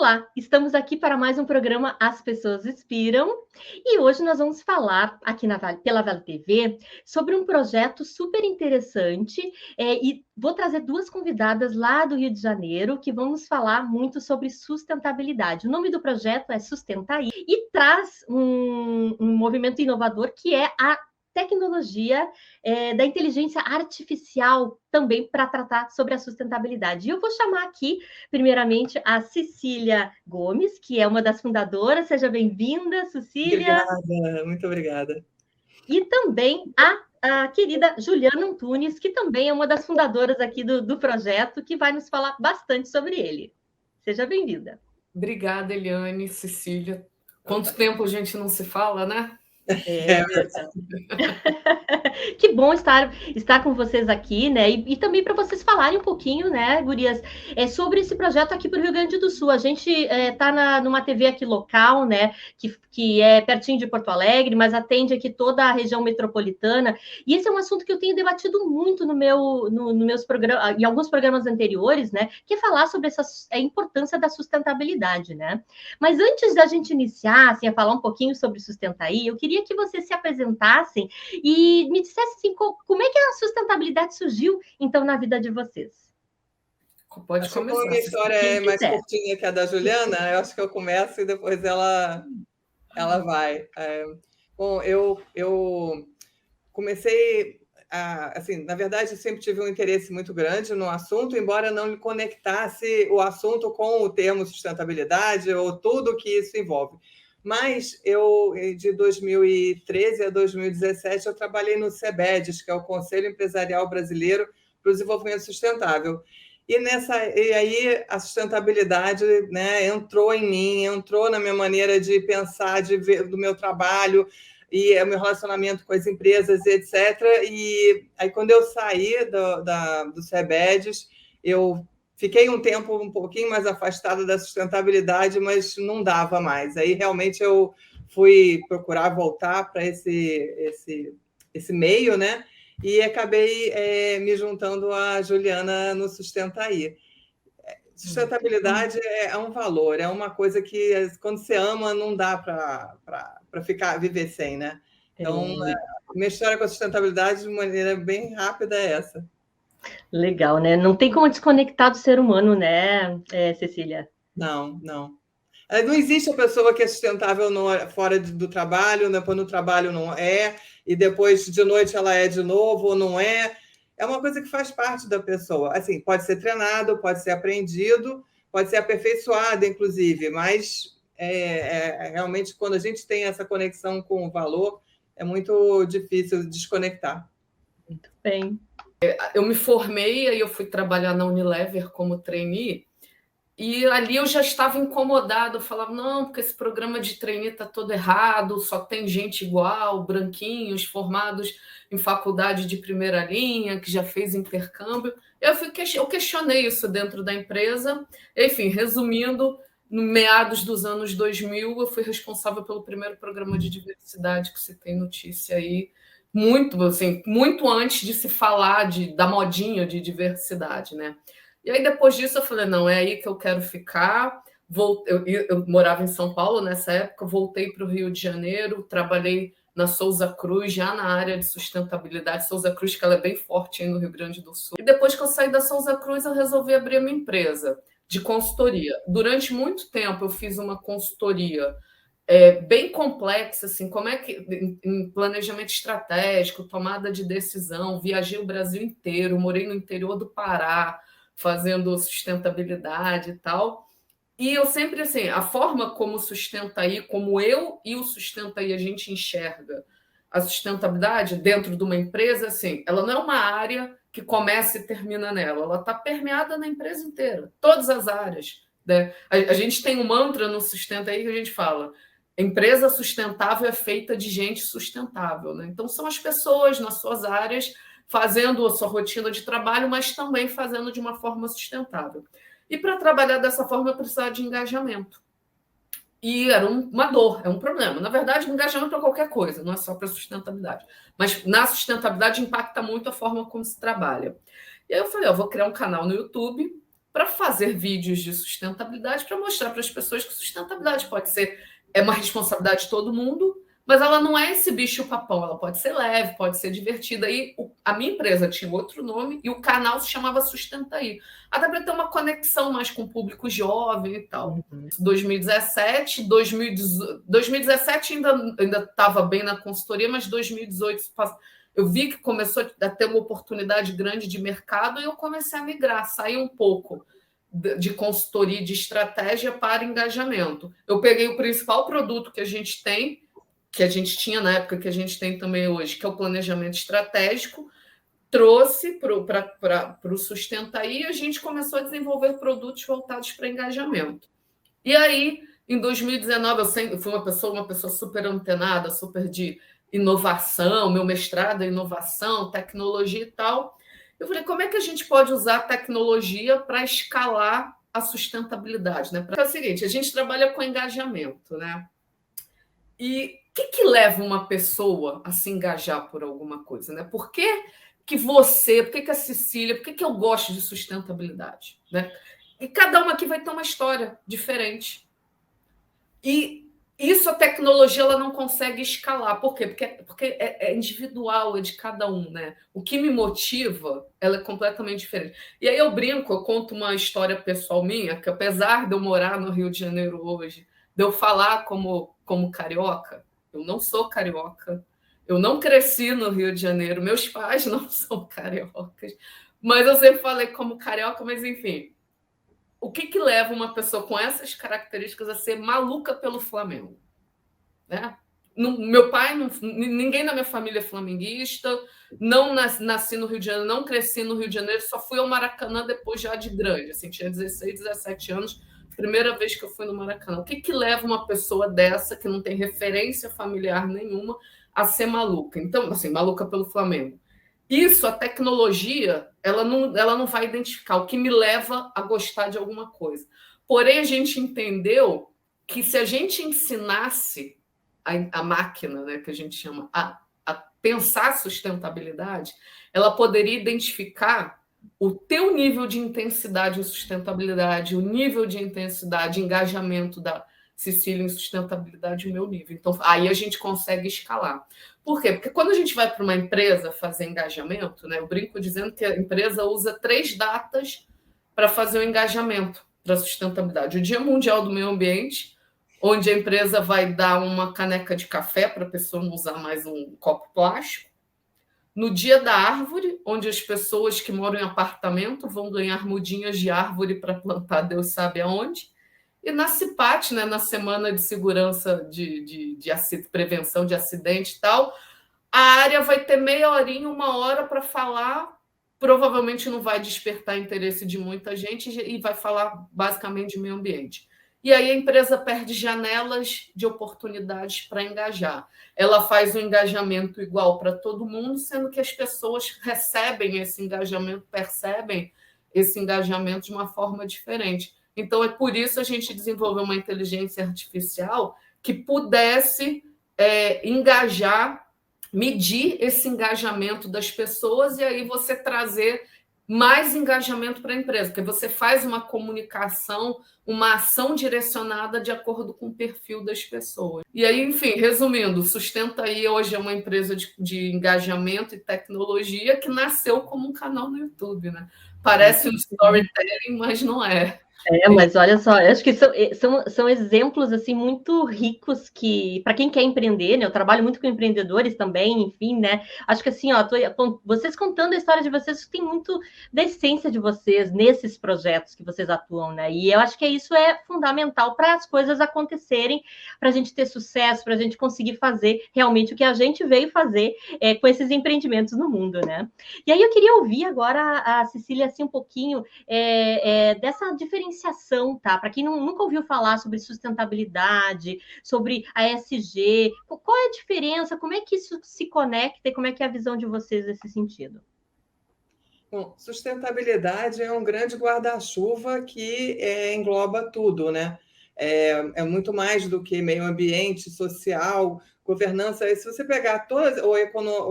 Olá, estamos aqui para mais um programa As Pessoas Inspiram e hoje nós vamos falar aqui pela Vale TV sobre um projeto super interessante e vou trazer duas convidadas lá do Rio de Janeiro que vamos falar muito sobre sustentabilidade. O nome do projeto é Sustenta I e traz um movimento inovador que é a tecnologia da inteligência artificial também para tratar sobre a sustentabilidade. E eu vou chamar aqui, primeiramente, a Cecília Gomes, que é uma das fundadoras. Seja bem-vinda, Cecília. Obrigada, muito obrigada. E também a querida Juliana Antunes, que também é uma das fundadoras aqui do projeto, que vai nos falar bastante sobre ele. Seja bem-vinda. Obrigada, Eliane, Cecília. Quanto tempo a gente não se fala, né? É verdade. Que bom estar com vocês aqui, né? E também para vocês falarem um pouquinho, né, gurias, sobre esse projeto aqui para o Rio Grande do Sul. A gente está numa TV aqui local, né, que é pertinho de Porto Alegre, mas atende aqui toda a região metropolitana. E esse é um assunto que eu tenho debatido muito no meus programas, em alguns programas anteriores, né, que é falar sobre a importância da sustentabilidade, né? Mas antes da gente iniciar, assim, a falar um pouquinho sobre Sustenta I, eu queria que vocês se apresentassem e me dissesse assim, como é que a sustentabilidade surgiu, então, na vida de vocês? Pode começar. Como a minha história é mais curtinha que a da Juliana, eu acho que eu começo e depois ela vai. Bom, eu comecei assim, na verdade, eu sempre tive um interesse muito grande no assunto, embora não me conectasse o assunto com o termo sustentabilidade ou tudo que isso envolve. Mas de 2013 a 2017, eu trabalhei no CEBEDES, que é o Conselho Empresarial Brasileiro para o Desenvolvimento Sustentável. E aí a sustentabilidade, né, entrou em mim, entrou na minha maneira de pensar, de ver do meu trabalho e o meu relacionamento com as empresas, etc. E aí, quando eu saí do CEBEDES, eu fiquei um tempo um pouquinho mais afastada da sustentabilidade, mas não dava mais. Aí, realmente, eu fui procurar voltar para esse meio, né? E acabei me juntando à Juliana no Sustenta I. Sustentabilidade é um valor, é uma coisa que, quando você ama, não dá para viver sem, né? Então, minha história com a sustentabilidade, de maneira bem rápida, é essa. Legal, né? Não tem como desconectar do ser humano, né, Cecília? Não. Não existe a pessoa que é sustentável fora do trabalho, depois no trabalho não é, e depois de noite ela é de novo ou não é. É uma coisa que faz parte da pessoa. Assim, pode ser treinado, pode ser aprendido, pode ser aperfeiçoado, inclusive, mas realmente, quando a gente tem essa conexão com o valor, é muito difícil desconectar. Muito bem. Eu me formei, aí eu fui trabalhar na Unilever como trainee, e ali eu já estava incomodada, eu falava, não, porque esse programa de trainee está todo errado, só tem gente igual, branquinhos, formados em faculdade de primeira linha, que já fez intercâmbio. Eu questionei isso dentro da empresa. Enfim, resumindo, no meados dos anos 2000, eu fui responsável pelo primeiro programa de diversidade que você tem notícia aí, muito antes de se falar da modinha de diversidade, né? E aí, depois disso, eu falei, não, é aí que eu quero ficar. Eu morava em São Paulo nessa época, voltei para o Rio de Janeiro, trabalhei na Souza Cruz, já na área de sustentabilidade. Souza Cruz, que ela é bem forte aí no Rio Grande do Sul. E depois que eu saí da Souza Cruz, eu resolvi abrir uma empresa de consultoria. Durante muito tempo, eu fiz uma consultoria bem complexa, assim, como é que em planejamento estratégico, tomada de decisão, viajei o Brasil inteiro, morei no interior do Pará, fazendo sustentabilidade e tal. E eu sempre, assim, a forma como Sustenta I, como eu e o Sustenta I a gente enxerga a sustentabilidade dentro de uma empresa, assim, ela não é uma área que começa e termina nela, ela está permeada na empresa inteira, todas as áreas, né? A gente tem um mantra no Sustenta I que a gente fala, empresa sustentável é feita de gente sustentável, né? Então, são as pessoas nas suas áreas fazendo a sua rotina de trabalho, mas também fazendo de uma forma sustentável. E para trabalhar dessa forma, eu precisava de engajamento. E era uma dor, é um problema. Na verdade, engajamento para qualquer coisa, não é só para sustentabilidade. Mas na sustentabilidade impacta muito a forma como se trabalha. E aí eu falei, eu vou criar um canal no YouTube para fazer vídeos de sustentabilidade, para mostrar para as pessoas que sustentabilidade pode ser uma responsabilidade de todo mundo, mas ela não é esse bicho-papão, ela pode ser leve, pode ser divertida. E a minha empresa tinha outro nome e o canal se chamava Sustentaí. Até para ter uma conexão mais com o público jovem e tal. 2017 ainda estava bem na consultoria, mas 2018 eu vi que começou a ter uma oportunidade grande de mercado e eu comecei a migrar, sair um pouco de consultoria de estratégia para engajamento. Eu peguei o principal produto que a gente tem, que a gente tinha na época, que a gente tem também hoje, que é o planejamento estratégico, trouxe para o Sustentaí e a gente começou a desenvolver produtos voltados para engajamento. E aí, em 2019, eu fui uma pessoa super antenada, super de inovação, meu mestrado é inovação, tecnologia e tal. Eu falei, como é que a gente pode usar a tecnologia para escalar a sustentabilidade? Né? Porque é o seguinte, a gente trabalha com engajamento, né? E o que leva uma pessoa a se engajar por alguma coisa? Né? Por que a Cecília, por que eu gosto de sustentabilidade? Né? E cada uma aqui vai ter uma história diferente. E isso a tecnologia ela não consegue escalar. Por quê? Porque é individual, é de cada um. Né? O que me motiva, ela é completamente diferente. E aí eu conto uma história pessoal minha, que apesar de eu morar no Rio de Janeiro hoje, de eu falar como carioca, eu não sou carioca, eu não cresci no Rio de Janeiro, meus pais não são cariocas, mas eu sempre falei como carioca, mas enfim, o que leva uma pessoa com essas características a ser maluca pelo Flamengo? Né? Meu pai, ninguém na minha família é flamenguista, não nasci no Rio de Janeiro, não cresci no Rio de Janeiro, só fui ao Maracanã depois já de grande, assim, tinha 16, 17 anos, primeira vez que eu fui no Maracanã. O que leva uma pessoa dessa, que não tem referência familiar nenhuma, a ser maluca? Então, assim, maluca pelo Flamengo. Isso, a tecnologia, ela não vai identificar o que me leva a gostar de alguma coisa. Porém, a gente entendeu que se a gente ensinasse a máquina, né, que a gente chama, a pensar sustentabilidade, ela poderia identificar o teu nível de intensidade em sustentabilidade, o nível de intensidade e engajamento da Cecília em sustentabilidade e o meu nível. Então, aí a gente consegue escalar. Por quê? Porque quando a gente vai para uma empresa fazer engajamento, né, eu brinco dizendo que a empresa usa 3 datas para fazer o engajamento para a sustentabilidade. O Dia Mundial do Meio Ambiente, onde a empresa vai dar uma caneca de café para a pessoa não usar mais um copo plástico. No Dia da Árvore, onde as pessoas que moram em apartamento vão ganhar mudinhas de árvore para plantar Deus sabe aonde. E na CIPAT, né, na Semana de Segurança de Prevenção de Acidente e tal, a área vai ter meia horinha, 1 hora para falar, provavelmente não vai despertar interesse de muita gente e vai falar basicamente de meio ambiente. E aí a empresa perde janelas de oportunidades para engajar. Ela faz um engajamento igual para todo mundo, sendo que as pessoas recebem esse engajamento, percebem esse engajamento de uma forma diferente. Então, é por isso a gente desenvolveu uma inteligência artificial que pudesse engajar, medir esse engajamento das pessoas e aí você trazer mais engajamento para a empresa, porque você faz uma comunicação, uma ação direcionada de acordo com o perfil das pessoas. E aí, enfim, resumindo, Sustentaí hoje é uma empresa de engajamento e tecnologia que nasceu como um canal no YouTube, né? Parece um storytelling, mas não é. Mas olha só, acho que são exemplos assim muito ricos que, para quem quer empreender, né? Eu trabalho muito com empreendedores também, enfim, né? Acho que assim, vocês contando a história de vocês, tem muito da essência de vocês nesses projetos que vocês atuam, né? E eu acho que isso é fundamental para as coisas acontecerem, para a gente ter sucesso, para a gente conseguir fazer realmente o que a gente veio fazer com esses empreendimentos no mundo, né? E aí eu queria ouvir agora a Cecília assim um pouquinho dessa diferença, tá? Para quem nunca ouviu falar sobre sustentabilidade, sobre a ESG, qual é a diferença? Como é que isso se conecta e como é que é a visão de vocês nesse sentido? Bom, sustentabilidade é um grande guarda-chuva que engloba tudo, né? É muito mais do que meio ambiente, social, governança. Se você pegar todas, ou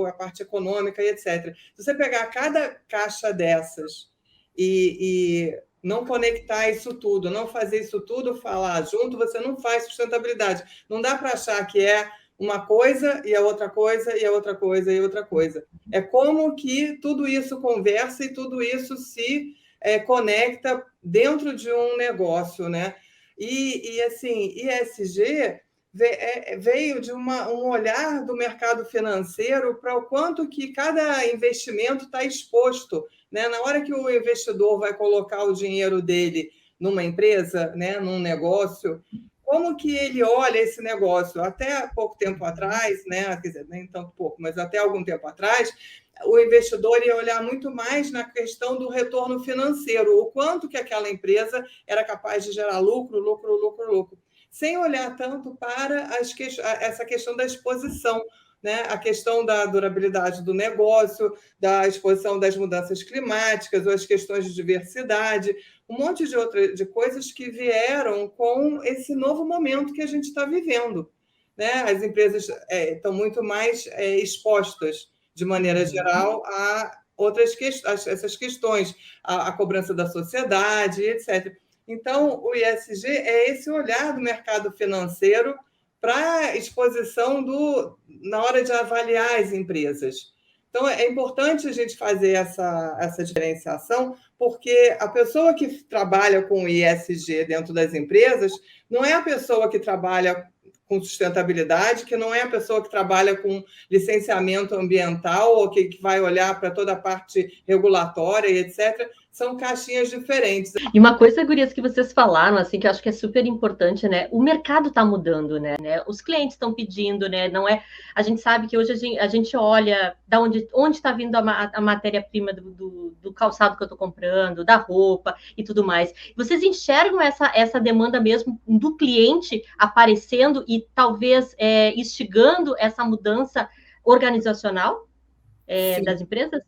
a parte econômica e etc., se você pegar cada caixa dessas e não conectar isso tudo, não fazer isso tudo falar junto, você não faz sustentabilidade. Não dá para achar que é uma coisa e a outra coisa e a outra coisa e outra coisa. É como que tudo isso conversa e tudo isso se conecta dentro de um negócio, né? E assim, ESG veio de um olhar do mercado financeiro para o quanto que cada investimento está exposto, né? Na hora que o investidor vai colocar o dinheiro dele numa empresa, né, num negócio, como que ele olha esse negócio? Até pouco tempo atrás, né, quer dizer, nem tanto pouco, mas até algum tempo atrás, o investidor ia olhar muito mais na questão do retorno financeiro, o quanto que aquela empresa era capaz de gerar lucro, sem olhar tanto para essa questão da exposição, né? A questão da durabilidade do negócio, da exposição das mudanças climáticas, ou as questões de diversidade, um monte de coisas que vieram com esse novo momento que a gente está vivendo, né? As empresas estão muito mais expostas, de maneira geral, a essas questões, a cobrança da sociedade, etc. Então, o ESG é esse olhar do mercado financeiro para a exposição na hora de avaliar as empresas. Então, é importante a gente fazer essa diferenciação, porque a pessoa que trabalha com ESG dentro das empresas não é a pessoa que trabalha com sustentabilidade, que não é a pessoa que trabalha com licenciamento ambiental ou que vai olhar para toda a parte regulatória e etc., são caixinhas diferentes. E uma coisa, gurias, que vocês falaram, assim, que eu acho que é super importante, né? O mercado está mudando, né? Os clientes estão pedindo, né? Não é... A gente sabe que hoje a gente olha da onde está vindo a matéria-prima do calçado que eu estou comprando, da roupa e tudo mais. Vocês enxergam essa demanda mesmo do cliente aparecendo e talvez instigando essa mudança organizacional das empresas?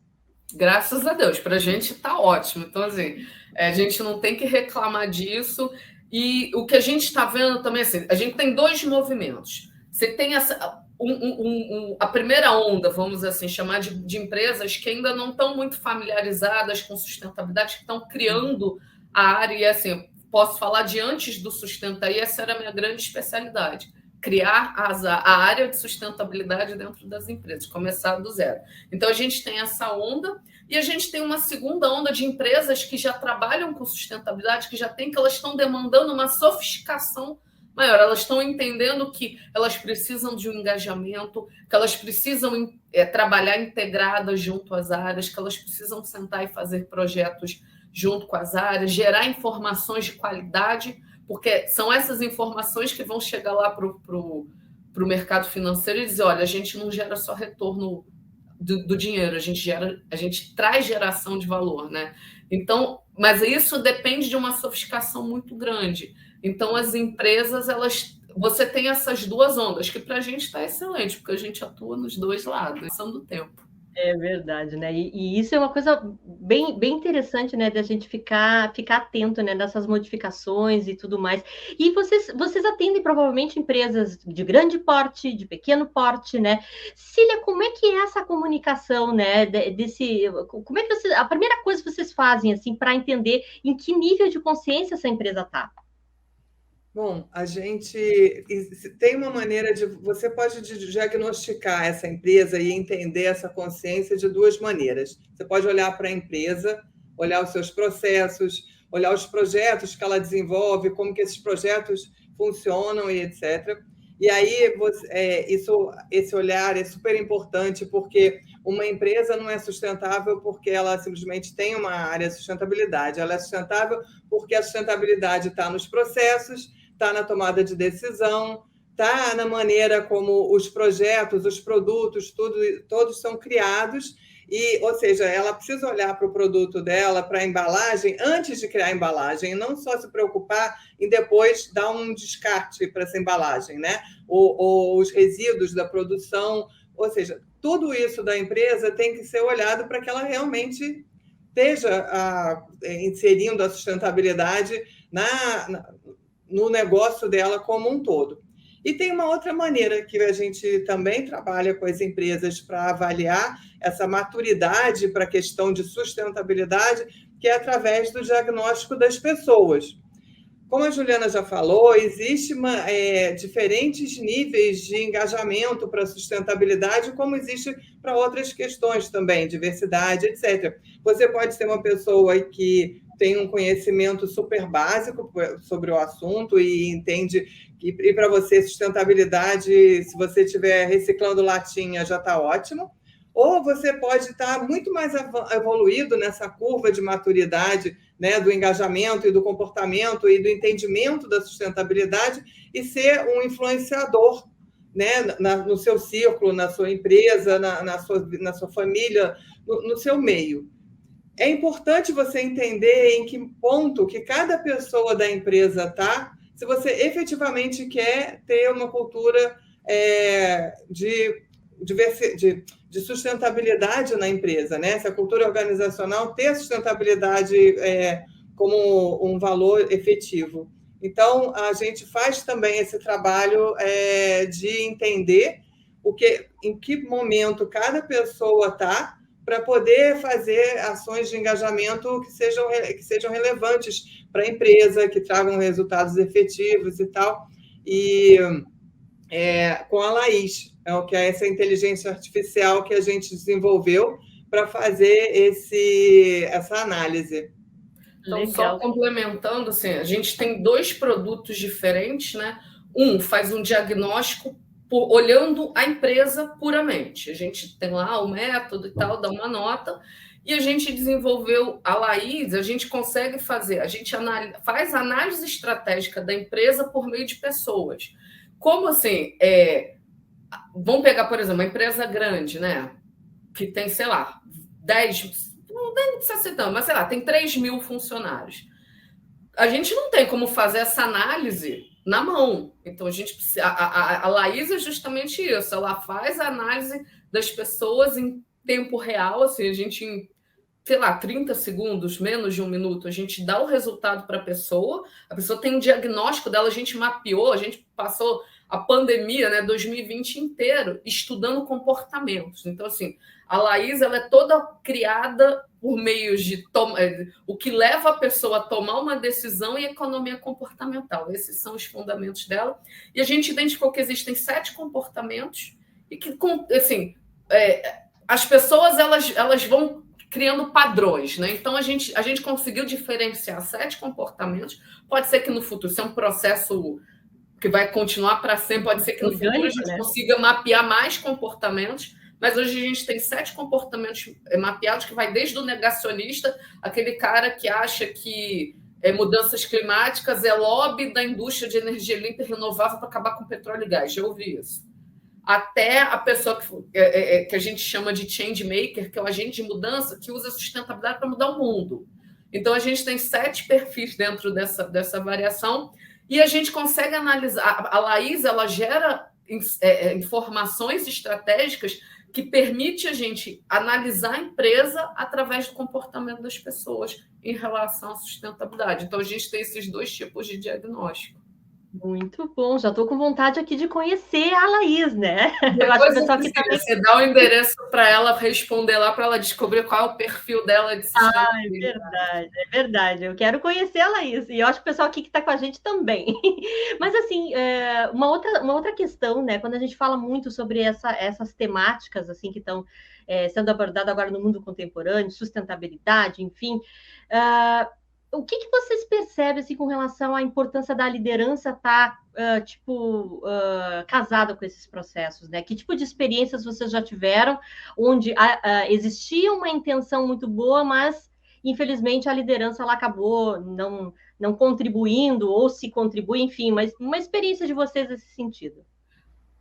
Graças a Deus, para a gente está ótimo. Então, assim, a gente não tem que reclamar disso. E o que a gente está vendo também, assim, a gente tem dois movimentos. Você tem a primeira onda, vamos assim chamar de empresas que ainda não estão muito familiarizadas com sustentabilidade, que estão criando a área. E assim, posso falar de antes do Sustenta aí, essa era a minha grande especialidade. Criar a área de sustentabilidade dentro das empresas, começar do zero. Então, a gente tem essa onda e a gente tem uma segunda onda de empresas que já trabalham com sustentabilidade, que elas estão demandando uma sofisticação maior. Elas estão entendendo que elas precisam de um engajamento, que elas precisam trabalhar integradas junto às áreas, que elas precisam sentar e fazer projetos junto com as áreas, gerar informações de qualidade, porque são essas informações que vão chegar lá para o mercado financeiro e dizer, olha, a gente não gera só retorno do dinheiro, a gente traz geração de valor, né? Então, mas isso depende de uma sofisticação muito grande. Então, as empresas, você tem essas duas ondas, que para a gente está excelente, porque a gente atua nos dois lados, são do tempo. É verdade, né? E isso é uma coisa bem interessante, né? Da gente ficar atento, né? Nessas modificações e tudo mais. E vocês atendem provavelmente empresas de grande porte, de pequeno porte, né? Cília, como é que é essa comunicação, né? Como é que a primeira coisa que vocês fazem, assim, para entender em que nível de consciência essa empresa está? Bom, a gente tem uma maneira você pode diagnosticar essa empresa e entender essa consciência de duas maneiras. Você pode olhar para a empresa, olhar os seus processos, olhar os projetos que ela desenvolve, como que esses projetos funcionam e etc. E aí, esse olhar é super importante, porque uma empresa não é sustentável porque ela simplesmente tem uma área de sustentabilidade. Ela é sustentável porque a sustentabilidade está nos processos, está na tomada de decisão, está na maneira como os projetos, os produtos, todos são criados. Ou seja, ela precisa olhar para o produto dela, para a embalagem, antes de criar a embalagem, e não só se preocupar em depois dar um descarte para essa embalagem, né? Ou os resíduos da produção. Ou seja, tudo isso da empresa tem que ser olhado para que ela realmente esteja inserindo a sustentabilidade no negócio dela como um todo. E tem uma outra maneira que a gente também trabalha com as empresas para avaliar essa maturidade para a questão de sustentabilidade, que é através do diagnóstico das pessoas. Como a Juliana já falou, existem diferentes níveis de engajamento para a sustentabilidade, como existe para outras questões também, diversidade, etc. Você pode ser uma pessoa que tem um conhecimento super básico sobre o assunto e entende que, e para você, sustentabilidade, se você estiver reciclando latinha, já está ótimo. Ou você pode estar muito mais evoluído nessa curva de maturidade, né, do engajamento e do comportamento e do entendimento da sustentabilidade e ser um influenciador, né, no seu círculo, na sua empresa, na sua família, no seu meio. É importante você entender em que ponto que cada pessoa da empresa está, se você efetivamente quer ter uma cultura de sustentabilidade na empresa, né? Se a cultura organizacional ter a sustentabilidade como um valor efetivo. Então, a gente faz também esse trabalho de entender em que momento cada pessoa está para poder fazer ações de engajamento que sejam relevantes para a empresa, que tragam resultados efetivos e tal. E com a Laís, que é essa inteligência artificial que a gente desenvolveu para fazer essa análise. Então, legal. Só complementando, assim, a gente tem 2 produtos diferentes, né? Um faz um diagnóstico olhando a empresa puramente. A gente tem lá o método e tal, dá uma nota, e a gente desenvolveu a Laís, a gente consegue fazer, a gente faz análise estratégica da empresa por meio de pessoas. Como assim? Vamos pegar, por exemplo, uma empresa grande, né? Que tem, sei lá, 10, não precisa ser tanto, mas sei lá, tem 3.000 funcionários. A gente não tem como fazer essa análise na mão. Então, a gente precisa. A Laís é justamente isso, ela faz a análise das pessoas em tempo real, assim, a gente, em, sei lá, 30 segundos, menos de 1 minuto, a gente dá o resultado para a pessoa tem um diagnóstico dela, a gente mapeou, a gente passou a pandemia, né, 2020 inteiro, estudando comportamentos. Então, assim, a Laís, ela é toda criada por meios de o que leva a pessoa a tomar uma decisão e economia comportamental. Esses são os fundamentos dela. E a gente identificou que existem 7 comportamentos e que, assim, as pessoas elas vão criando padrões, né? Então, a gente conseguiu diferenciar 7 comportamentos. Pode ser que no futuro, isso é um processo que vai continuar para sempre, pode ser que no futuro a gente consiga mapear mais comportamentos, mas hoje a gente tem 7 comportamentos mapeados, que vai desde o negacionista, aquele cara que acha que mudanças climáticas é lobby da indústria de energia limpa e renovável para acabar com petróleo e gás, já ouvi isso. Até a pessoa que a gente chama de change maker, que é o agente de mudança, que usa a sustentabilidade para mudar o mundo. Então, a gente tem 7 perfis dentro dessa variação, e a gente consegue analisar. A Laís, ela gera informações estratégicas que permite a gente analisar a empresa através do comportamento das pessoas em relação à sustentabilidade. Então, a gente tem esses 2 tipos de diagnóstico. Muito bom, já estou com vontade aqui de conhecer a Laís, né? Eu acho que o pessoal aqui também... Você dá o endereço para ela responder lá, para ela descobrir qual é o perfil dela de sustentabilidade. É verdade. Eu quero conhecer a Laís, e eu acho que o pessoal aqui que está com a gente também. Mas, assim, uma outra questão, né? Quando a gente fala muito sobre essas temáticas, assim, que estão sendo abordadas agora no mundo contemporâneo, sustentabilidade, enfim... o que vocês percebem assim, com relação à importância da liderança estar casada com esses processos, né? Que tipo de experiências vocês já tiveram onde existia uma intenção muito boa, mas infelizmente a liderança ela acabou não contribuindo ou se contribui, enfim, mas uma experiência de vocês nesse sentido.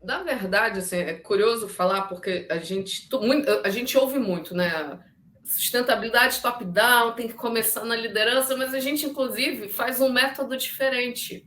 Na verdade, assim, é curioso falar porque a gente ouve muito, né? Sustentabilidade top-down, tem que começar na liderança, mas a gente, inclusive, faz um método diferente.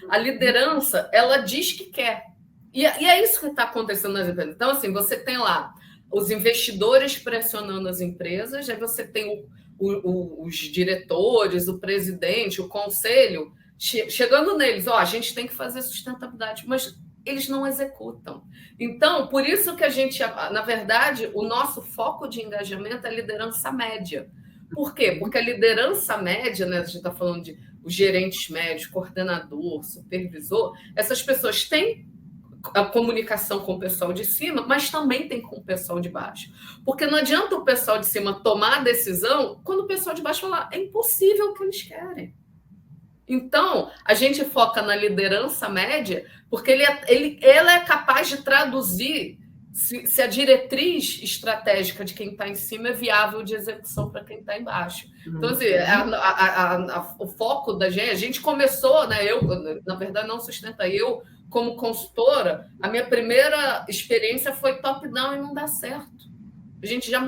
A liderança, ela diz que quer. E é isso que está acontecendo nas empresas. Então, assim, você tem lá os investidores pressionando as empresas, aí você tem os diretores, o presidente, o conselho, chegando neles, a gente tem que fazer sustentabilidade, mas eles não executam. Então, por isso que a gente, na verdade, o nosso foco de engajamento é liderança média, Por quê? Porque a liderança média, né, a gente está falando de os gerentes médios, coordenador, supervisor, essas pessoas têm a comunicação com o pessoal de cima, mas também tem com o pessoal de baixo. Porque não adianta o pessoal de cima tomar a decisão quando o pessoal de baixo falar, é impossível o que eles querem. Então, a gente foca na liderança média, porque ela é capaz de traduzir se a diretriz estratégica de quem está em cima é viável de execução para quem está embaixo. Então, assim, o foco da gente, a gente começou, né? Eu, na verdade, não Sustenta, eu, como consultora, a minha primeira experiência foi top-down e não dá certo. A gente já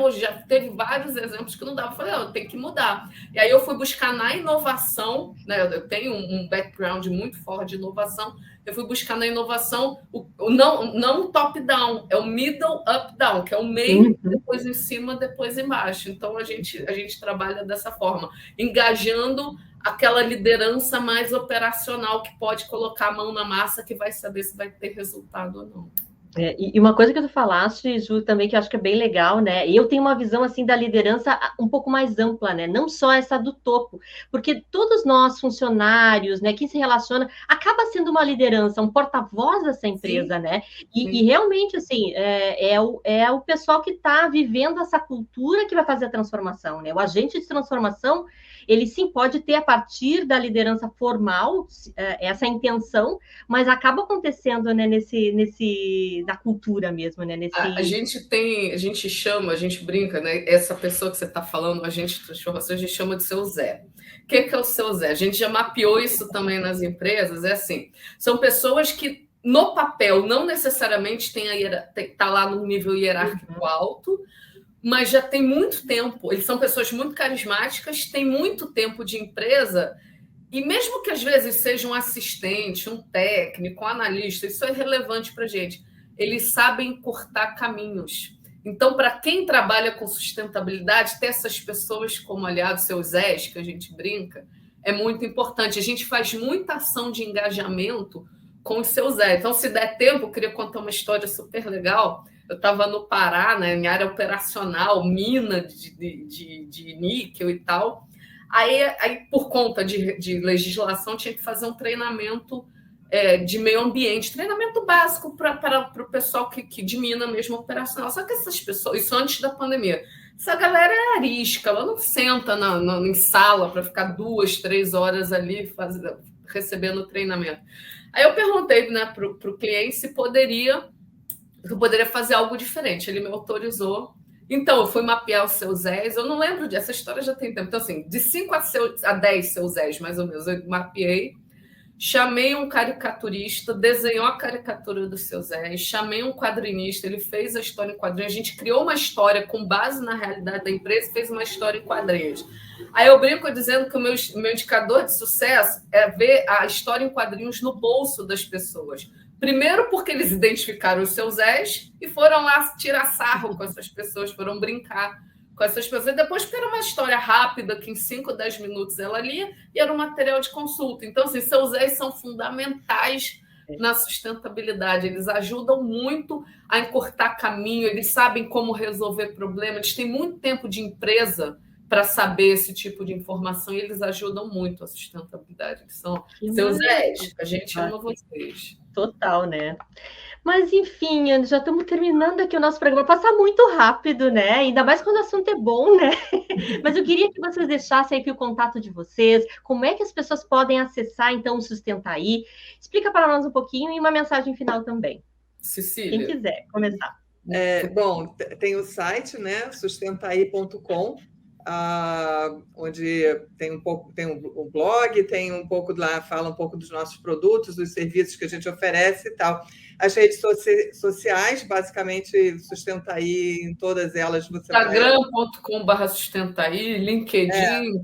teve vários exemplos que não dava. Eu falei, tem que mudar. E aí eu fui buscar na inovação, né? Eu tenho um background muito forte de inovação. Eu fui buscar na inovação não o top-down, é o middle up-down, que é o meio, depois em cima, depois embaixo. Então, a gente trabalha dessa forma, engajando aquela liderança mais operacional que pode colocar a mão na massa, que vai saber se vai ter resultado ou não. E uma coisa que tu falaste, Ju, também que eu acho que é bem legal, né? Eu tenho uma visão assim da liderança um pouco mais ampla, né? Não só essa do topo, porque todos nós funcionários, né? Quem se relaciona acaba sendo uma liderança, um porta-voz dessa empresa, sim, né? E realmente assim é o pessoal que está vivendo essa cultura que vai fazer a transformação, né? O agente de transformação, ele sim pode ter a partir da liderança formal essa intenção, mas acaba acontecendo, né, na cultura mesmo, né? A gente chama, a gente brinca, né? Essa pessoa que você está falando, a gente de transformação, a gente chama de seu Zé. O que é o seu Zé? A gente já mapeou isso também nas empresas, é assim, são pessoas que no papel não necessariamente tá lá no nível hierárquico alto, mas já tem muito tempo, eles são pessoas muito carismáticas, têm muito tempo de empresa, e mesmo que às vezes seja um assistente, um técnico, um analista, isso é relevante para a gente, eles sabem cortar caminhos. Então, para quem trabalha com sustentabilidade, ter essas pessoas como aliados, seus Zés, que a gente brinca, é muito importante. A gente faz muita ação de engajamento com os seus Zés. Então, se der tempo, eu queria contar uma história super legal. Eu estava no Pará, né, em área operacional, mina de níquel e tal. Aí por conta de legislação, tinha que fazer um treinamento de meio ambiente, treinamento básico para o pessoal que de mina mesmo operacional. Só que essas pessoas, isso antes da pandemia, essa galera é arisca, ela não senta em sala para ficar 2, 3 horas ali recebendo treinamento. Aí eu perguntei, né, para o cliente se eu poderia fazer algo diferente. Ele me autorizou. Então, eu fui mapear os seus Zés. Eu não lembro dessa história, já tem tempo. Então, assim, de 5 a 10 seus Zés, mais ou menos, eu mapeei. Chamei um caricaturista, desenhou a caricatura dos seus Zés. Chamei um quadrinista, ele fez a história em quadrinhos. A gente criou uma história com base na realidade da empresa, fez uma história em quadrinhos. Aí eu brinco dizendo que o meu indicador de sucesso é ver a história em quadrinhos no bolso das pessoas. Primeiro porque eles identificaram os seus Zés e foram lá tirar sarro com essas pessoas, foram brincar com essas pessoas. E depois porque era uma história rápida, que em 5, 10 minutos ela lia, e era um material de consulta. Então, assim, seus Zés são fundamentais na sustentabilidade. Eles ajudam muito a encurtar caminho, eles sabem como resolver problemas, eles têm muito tempo de empresa para saber esse tipo de informação e eles ajudam muito a sustentabilidade. Eles são seus Zés. A gente ama vocês. Total, né? Mas, enfim, já estamos terminando aqui o nosso programa. Passa muito rápido, né? Ainda mais quando o assunto é bom, né? Mas eu queria que vocês deixassem aqui o contato de vocês, como é que as pessoas podem acessar, então, o Sustentaí. Explica para nós um pouquinho e uma mensagem final também. Cecília. Quem quiser começar. Bom, tem o site, né? Sustentaí.com. Onde tem um blog, tem um pouco lá, fala um pouco dos nossos produtos, dos serviços que a gente oferece e tal. As redes sociais, basicamente, Sustentaí, em todas elas você Instagram.com/Sustentaí, LinkedIn,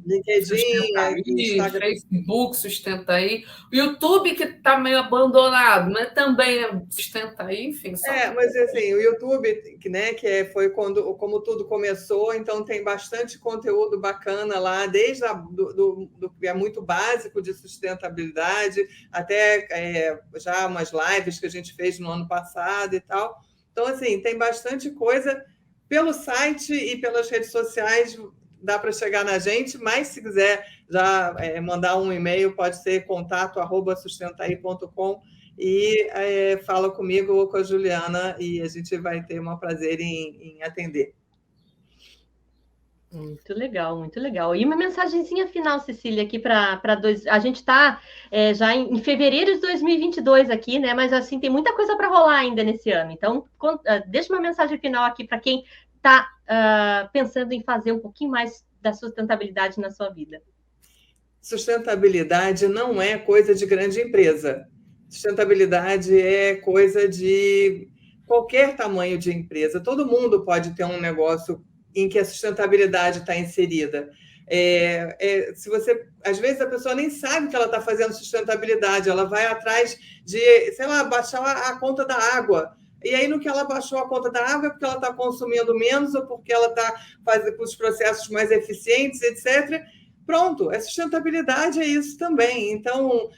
Instagram, Facebook, Sustentaí, o YouTube, que está meio abandonado, mas também é Sustentaí, enfim. Mas assim, o YouTube, né, foi como tudo começou, então tem bastante conteúdo bacana lá, desde do que é muito básico de sustentabilidade, até já umas lives que a gente fez no ano passado e tal. Então, assim, tem bastante coisa pelo site e pelas redes sociais. dá para chegar na gente, mas se quiser já mandar um e-mail, pode ser contato@sustentaí.com e fala comigo ou com a Juliana e a gente vai ter um prazer em atender. Muito legal, muito legal. E uma mensagenzinha final, Cecília, aqui para a gente está já em fevereiro de 2022 aqui, né? Mas assim tem muita coisa para rolar ainda nesse ano. Então, deixa uma mensagem final aqui para quem está pensando em fazer um pouquinho mais da sustentabilidade na sua vida. Sustentabilidade não é coisa de grande empresa. Sustentabilidade é coisa de qualquer tamanho de empresa. Todo mundo pode ter um negócio em que a sustentabilidade está inserida. Se você, às vezes a pessoa nem sabe que ela está fazendo sustentabilidade, ela vai atrás de, sei lá, baixar a conta da água. E aí, no que ela baixou a conta da água, é porque ela está consumindo menos ou porque ela está fazendo os processos mais eficientes, etc. Pronto, a sustentabilidade é isso também. Então,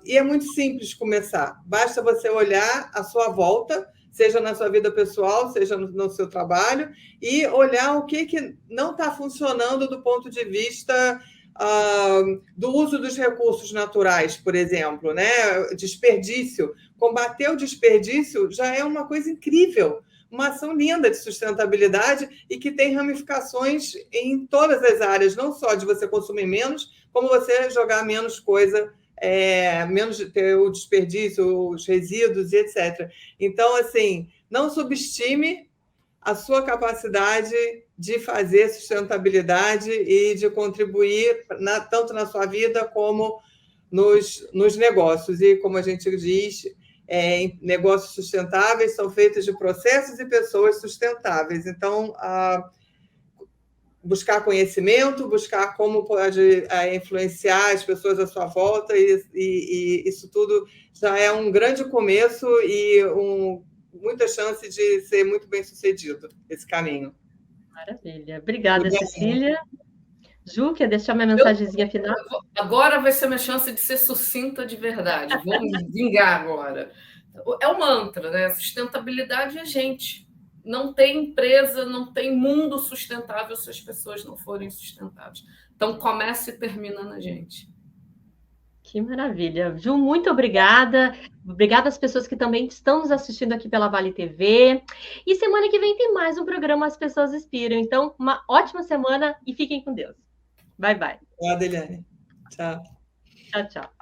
e é muito simples começar. Basta você olhar à sua volta, seja na sua vida pessoal, seja no seu trabalho, e olhar o que não está funcionando do ponto de vista do uso dos recursos naturais, por exemplo, né? Desperdício. Combater o desperdício já é uma coisa incrível, uma ação linda de sustentabilidade e que tem ramificações em todas as áreas, não só de você consumir menos, como você jogar menos coisa, menos ter o desperdício, os resíduos e etc. Então, assim, não subestime a sua capacidade de fazer sustentabilidade e de contribuir tanto na sua vida como nos negócios. E, como a gente diz, negócios sustentáveis são feitos de processos e pessoas sustentáveis. Então, buscar conhecimento, buscar como pode influenciar as pessoas à sua volta, e isso tudo já é um grande começo e muita chance de ser muito bem sucedido esse caminho. Maravilha. Obrigada, Cecília. Ju, quer deixar uma mensagenzinha final? Agora vai ser minha chance de ser sucinta de verdade. Vou me vingar agora. É o mantra, né? Sustentabilidade é gente. Não tem empresa, não tem mundo sustentável se as pessoas não forem sustentáveis. Então, começa e termina na gente. Que maravilha. Ju, muito obrigada. Obrigada às pessoas que também estão nos assistindo aqui pela Vale TV. E semana que vem tem mais um programa As Pessoas Inspiram. Então, uma ótima semana e fiquem com Deus. Bye, bye. Obrigada, Eliane. Tchau. Tchau, tchau.